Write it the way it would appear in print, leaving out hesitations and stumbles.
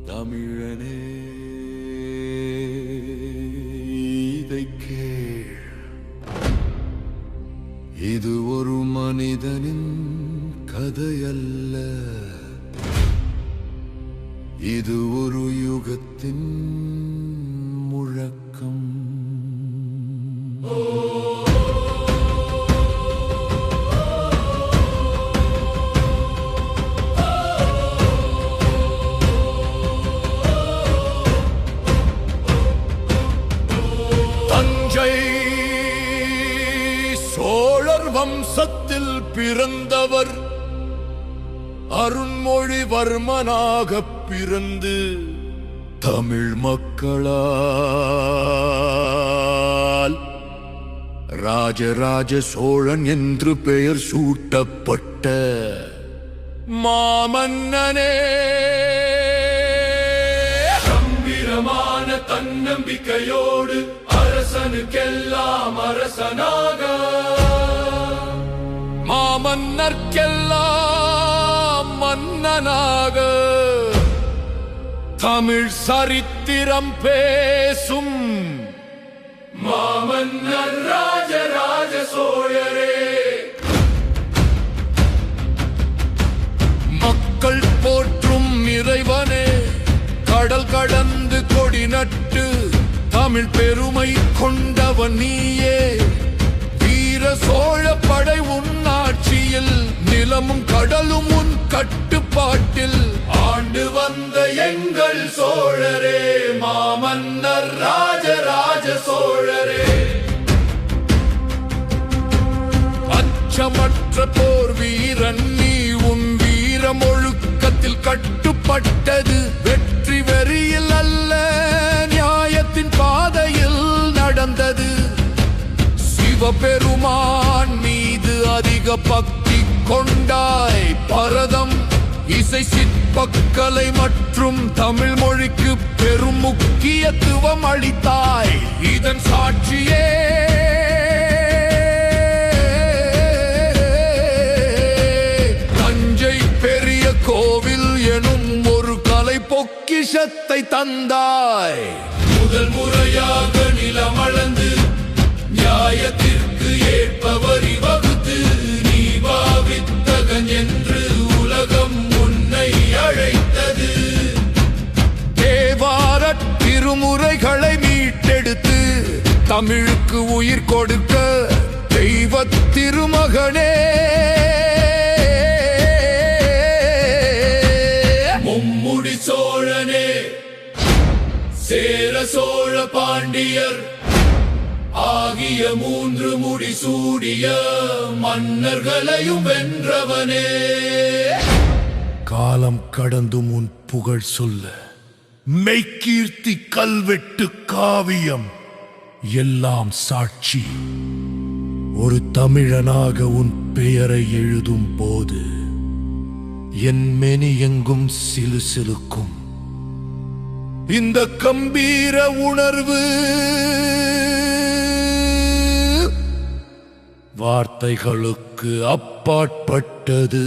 தமிழனே இதைக் கேள். இது ஒரு மனிதனின் கதையல்ல, இது ஒரு யுகத்தின் முழக்கம். சோழர் வம்சத்தில் பிறந்தவர் அருண்மொழிவர்மனாக பிறந்து தமிழ் மக்களால் ராஜராஜ சோழன் என்று பெயர் சூட்டப்பட்ட மாமன்னனே. கம்பீரமான தன்னம்பிக்கையோடு அரசனுக்கெல்லாம் அரசனாக, மாமன்னர்க்கெல்லாம் மன்னனாக தமிழ் சரித்திரம் பேசும் மாமன்னர் ராஜராஜ சோழரே. மக்கள் போற்றும் இறைவனே, கடல் கடந்து கொடி நட்டு தமிழ் பெருமை கொண்டவன் நீயே. வீர சோழ படை உன் ஆட்சியில், நிலமும் கடலும் உன் கட்டுப்பாட்டில் ஆண்டு வந்த எங்கள் சோழரே, மாமன்னர் ராஜராஜ சோழரே. அச்சமற்ற போர் வீரன் நீ, உன் வீரம் ஒழுக்கத்தில் கட்டுப்பட்டது வெற்றி வெறியில் அல்ல, நியாயத்தின் பாதையில் நடந்தது. சிவபெருமான் மீது அதிக பக்தி கொண்டாய், பரதம் இசை சிற்பக்கலை மற்றும் தமிழ் மொழிக்கு பெரும் முக்கியத்துவம் அளித்தாய். இதன் சாட்சியே தஞ்சை பெரிய கோவில் எனும் ஒரு கலை பொக்கிஷத்தை தந்தாய். முதல் முறையாக நிலம் அளந்து நியாயத்திற்கு ஏற்ப வரி வகுத்து நீ பாவித்தகன் என்று உலகம் உன்னை அழைத்தது. தேவார திருமுறைகளை மீட்டெடுத்து தமிழுக்கு உயிர் கொடுக்க தெய்வ திருமகனே. மும்முடி சோழனே, சேர சோழ பாண்டியர் ஆகிய மூன்று முடி சூடிய மன்னர்களையும் வென்றவனே. காலம் கடந்தும் உன் புகழ் சொல்ல மெய்கீர்த்தி கல்வெட்டு காவியம் எல்லாம் சாட்சி. ஒரு தமிழனாக உன் பெயரை எழுதும் போது என் மெனி எங்கும் சிலு சிலுக்கும். இந்த கம்பீர உணர்வு வார்த்தைகளுக்கு அப்பாற்பட்டது.